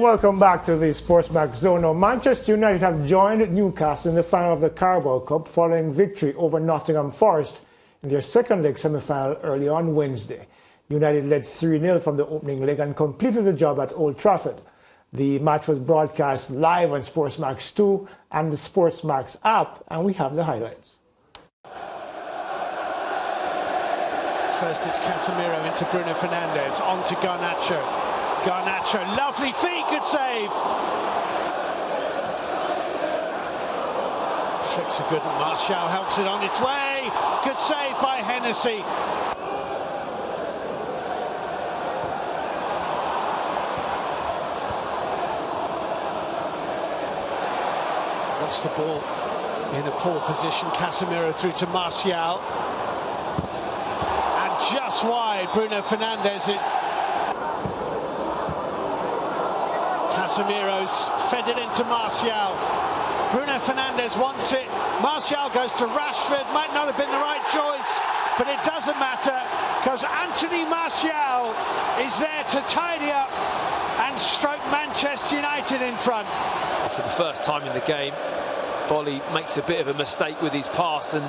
Welcome back to the SportsMax Zone. Now, Manchester United have joined Newcastle in the final of the Carabao Cup following victory over Nottingham Forest in their second leg semi-final early on Wednesday. United led 3-0 from the opening leg and completed the job at Old Trafford. The match was broadcast live on SportsMax 2 and the SportsMax app, and we have the highlights. First it's Casemiro into Bruno Fernandes, on to Garnacho. Garnacho, lovely feet, good save. Flicks a good one, Martial helps it on its way. Good save by Hennessy. Lost the ball in a poor position. Casemiro through to Martial. And just wide, Bruno Fernandes. Casemiro's fed it into Martial. Bruno Fernandes wants it. Martial goes to Rashford. Might not have been the right choice, but it doesn't matter because Anthony Martial is there to tidy up and stroke Manchester United in front. For the first time in the game, Bolly makes a bit of a mistake with his pass, and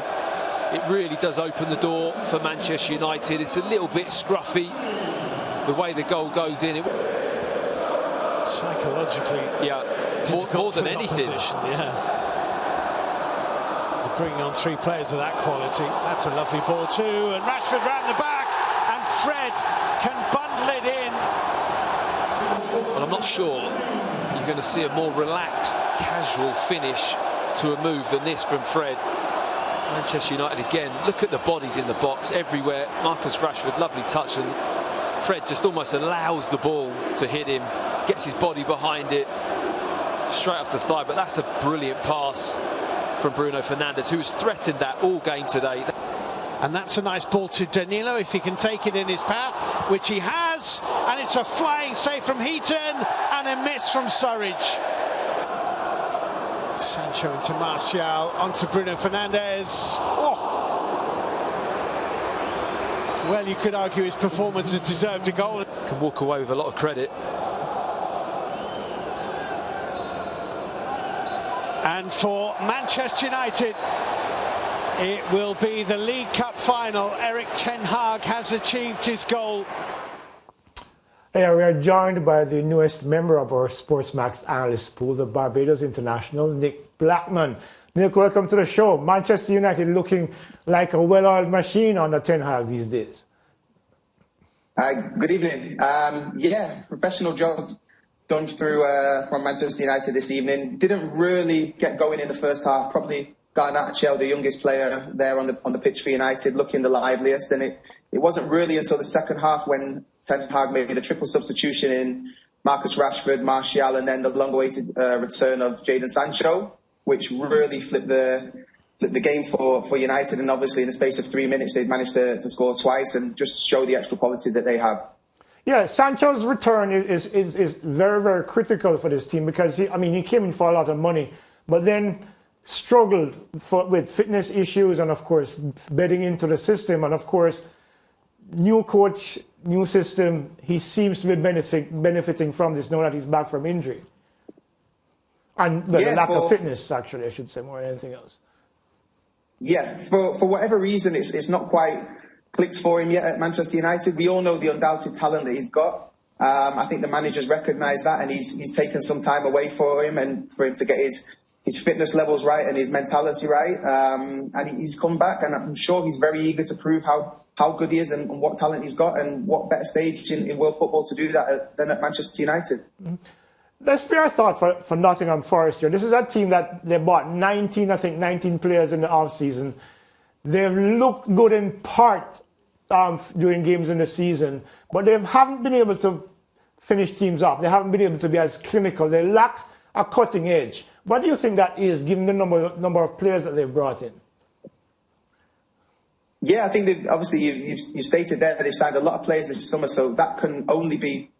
it really does open the door for Manchester United. It's a little bit scruffy the way the goal goes in. Psychologically, yeah, more than anything. Yeah, bringing on three players of that quality. That's a lovely ball too, and Rashford round the back, and Fred can bundle it in. Well, I'm not sure you're going to see a more relaxed, casual finish to a move than this from Fred. Manchester United again. Look at the bodies in the box everywhere. Marcus Rashford, lovely touch, and Fred just almost allows the ball to hit him. Gets his body behind it, straight off the thigh, but that's a brilliant pass from Bruno Fernandes, who's threatened that all game today. And that's a nice ball to Danilo, if he can take it in his path, which he has, and it's a flying save from Heaton, and a miss from Surridge. Sancho into Martial, onto Bruno Fernandes. Oh! Well, you could argue his performance has deserved a goal. Can walk away with a lot of credit. And for Manchester United, it will be the League Cup final. Erik ten Hag has achieved his goal. Yeah, we are joined by the newest member of our SportsMax analyst pool, the Barbados international, Nick Blackman. Nick, welcome to the show. Manchester United looking like a well-oiled machine under ten Hag these days. Good evening. Yeah, professional job done through from Manchester United this evening. Didn't really get going in the first half. Probably Garnacho, the youngest player there on the pitch for United, looking the liveliest. And it wasn't really until the second half when Ten Hag made a triple substitution in Marcus Rashford, Martial, and then the long-awaited return of Jadon Sancho, which really flipped the game for United. And obviously in the space of 3 minutes, they've managed to score twice and just show the extra quality that they have. Yeah, Sancho's return is very, very critical for this team because, he came in for a lot of money, but then struggled with fitness issues and, of course, bedding into the system. And, of course, new coach, new system, he seems to be benefiting from this now that he's back from injury. And the lack of fitness, actually, I should say, more than anything else. Yeah, for whatever reason, it's not quite clicked for him yet at Manchester United. We all know the undoubted talent that he's got. I think the managers recognise that, and he's taken some time away for him and for him to get his fitness levels right and his mentality right. And he's come back, and I'm sure he's very eager to prove how good he is and what talent he's got, and what better stage in world football to do that than at Manchester United. Mm-hmm. Let's be our thought for Nottingham Forest here. This is a team that they bought 19 players in the off-season. They've looked good in part during games in the season, but they haven't been able to finish teams up. They haven't been able to be as clinical. They lack a cutting edge. What do you think that is, given the number of players that they've brought in? Yeah, I think obviously you stated there that they've signed a lot of players this summer, so that can only be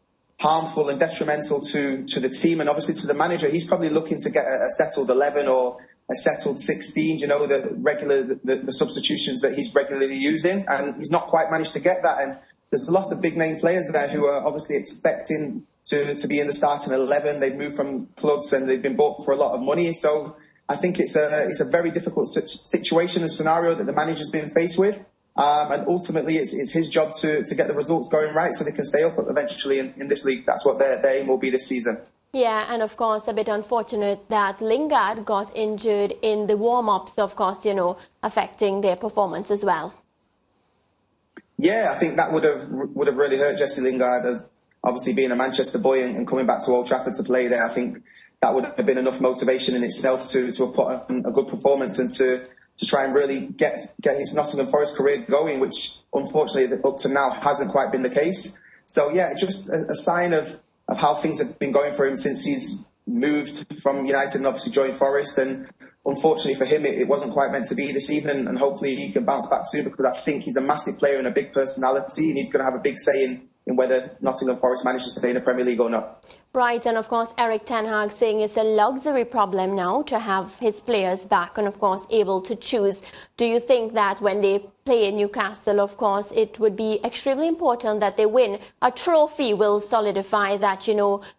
harmful and detrimental to the team and obviously to the manager. He's probably looking to get a settled 11 or a settled 16, the substitutions that he's regularly using, and he's not quite managed to get that. And there's lots of big name players there who are obviously expecting to be in the starting 11. They've moved from clubs and they've been bought for a lot of money. So I think it's a very difficult situation and scenario that the manager's been faced with. And ultimately, it's his job to get the results going right so they can stay up eventually in this league. That's what their aim will be this season. Yeah, and of course, a bit unfortunate that Lingard got injured in the warm-ups, of course, affecting their performance as well. Yeah, I think that would have really hurt Jesse Lingard, as obviously being a Manchester boy and coming back to Old Trafford to play there. I think that would have been enough motivation in itself to have put on a good performance and to try and really get his Nottingham Forest career going, which unfortunately up to now hasn't quite been the case. So yeah, just a sign of how things have been going for him since he's moved from United and obviously joined Forest. And unfortunately for him, it wasn't quite meant to be this evening, and hopefully he can bounce back soon, because I think he's a massive player and a big personality, and he's going to have a big say in whether Nottingham Forest manage to stay in the Premier League or not. Right, and of course Erik ten Hag saying it's a luxury problem now to have his players back and of course able to choose. Do you think that when they play in Newcastle, of course, it would be extremely important that they win? A trophy will solidify that,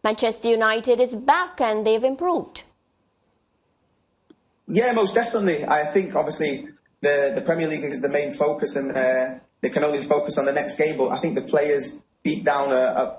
Manchester United is back and they've improved. Yeah, most definitely. I think obviously the Premier League is the main focus, and they can only focus on the next game, but I think the players deep down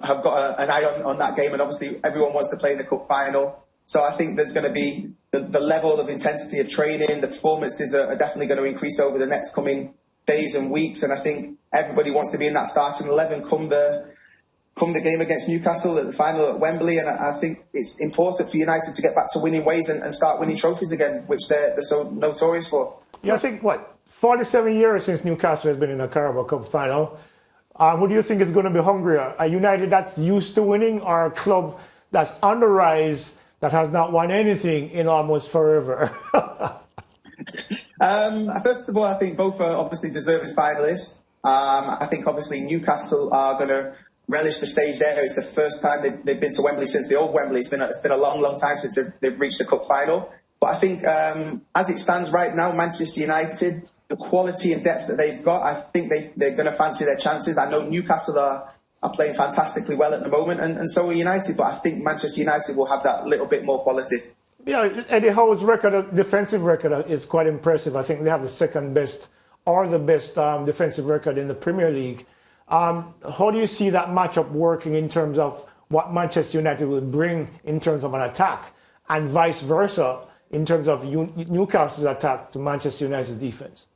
have got an eye on that game, and obviously everyone wants to play in the cup final. So I think there's going to be the level of intensity of training, the performances are definitely going to increase over the next coming days and weeks, and I think everybody wants to be in that starting 11 come the game against Newcastle at the final at Wembley. And I think it's important for United to get back to winning ways and start winning trophies again, which they're so notorious for. Yeah, I think 47 years since Newcastle has been in a Carabao Cup final. Who do you think is going to be hungrier? A United that's used to winning, or a club that's on the rise that has not won anything in almost forever? First of all, I think both are obviously deserving finalists. I think obviously Newcastle are going to relish the stage there. It's the first time they've been to Wembley since the old Wembley. It's been a long, long time since they've reached the cup final. But I think as it stands right now, Manchester United, the quality and depth that they've got, I think they're going to fancy their chances. I know Newcastle are playing fantastically well at the moment, and so are United, but I think Manchester United will have that little bit more quality. Yeah, Eddie Howe's defensive record is quite impressive. I think they have the second best or the best defensive record in the Premier League. How do you see that matchup working in terms of what Manchester United will bring in terms of an attack, and vice versa in terms of Newcastle's attack to Manchester United's defense?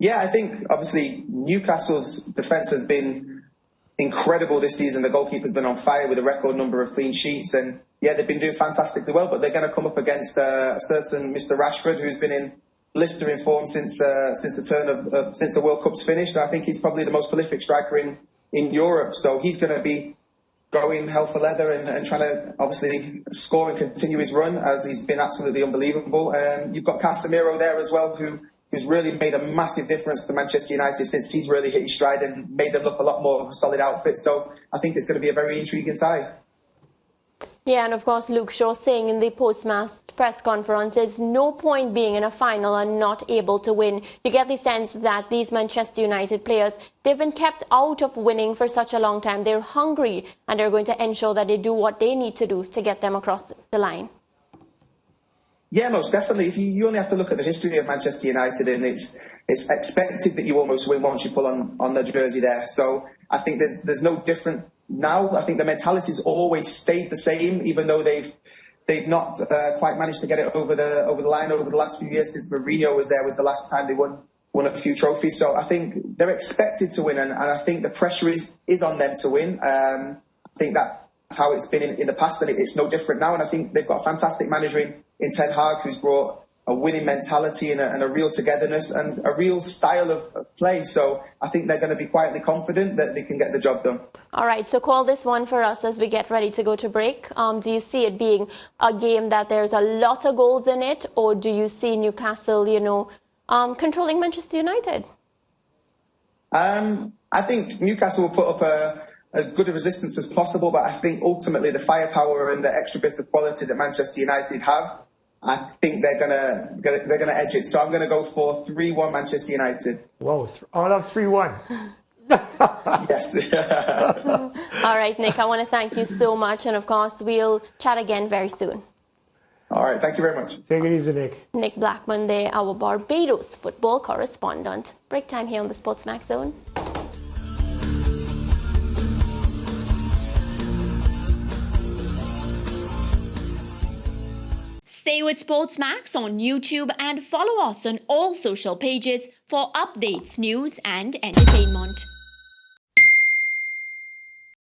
Yeah, I think obviously Newcastle's defence has been incredible this season. The goalkeeper's been on fire with a record number of clean sheets, and yeah, they've been doing fantastically well. But they're going to come up against a certain Mr. Rashford, who's been in blistering form since the World Cup's finished. And I think he's probably the most prolific striker in Europe. So he's going to be going hell for leather and trying to obviously score and continue his run, as he's been absolutely unbelievable. You've got Casemiro there as well, who's really made a massive difference to Manchester United since he's really hit his stride and made them look a lot more of a solid outfit. So I think it's going to be a very intriguing tie. Yeah, and of course Luke Shaw saying in the post-match press conference, there's no point being in a final and not able to win. You get the sense that these Manchester United players, they've been kept out of winning for such a long time. They're hungry, and they're going to ensure that they do what they need to do to get them across the line. Yeah, most definitely. If you only have to look at the history of Manchester United, and it's expected that you almost win once you pull on the jersey there. So I think there's no different now. I think the mentality's always stayed the same, even though they've not quite managed to get it over the line over the last few years. Since Mourinho was there, was the last time they won a few trophies. So I think they're expected to win, and I think the pressure is on them to win. I think that's how it's been in the past, and it's no different now. And I think they've got a fantastic manager in Ten Hag, who's brought a winning mentality and a real togetherness and a real style of play. So I think they're going to be quietly confident that they can get the job done. All right, so call this one for us as we get ready to go to break. Do you see it being a game that there's a lot of goals in it, or do you see Newcastle, controlling Manchester United? I think Newcastle will put up as good a resistance as possible, but I think ultimately the firepower and the extra bit of quality that Manchester United have, I think they're gonna edge it. So I'm gonna go for 3-1 Manchester United. Whoa, all of 3-1. Yes. All right, Nick, I want to thank you so much. And of course, we'll chat again very soon. All right. Thank you very much. Take it easy, Nick. Nick Blackman there, our Barbados football correspondent. Break time here on the SportsMax Zone. Stay with SportsMax on YouTube and follow us on all social pages for updates, news and entertainment.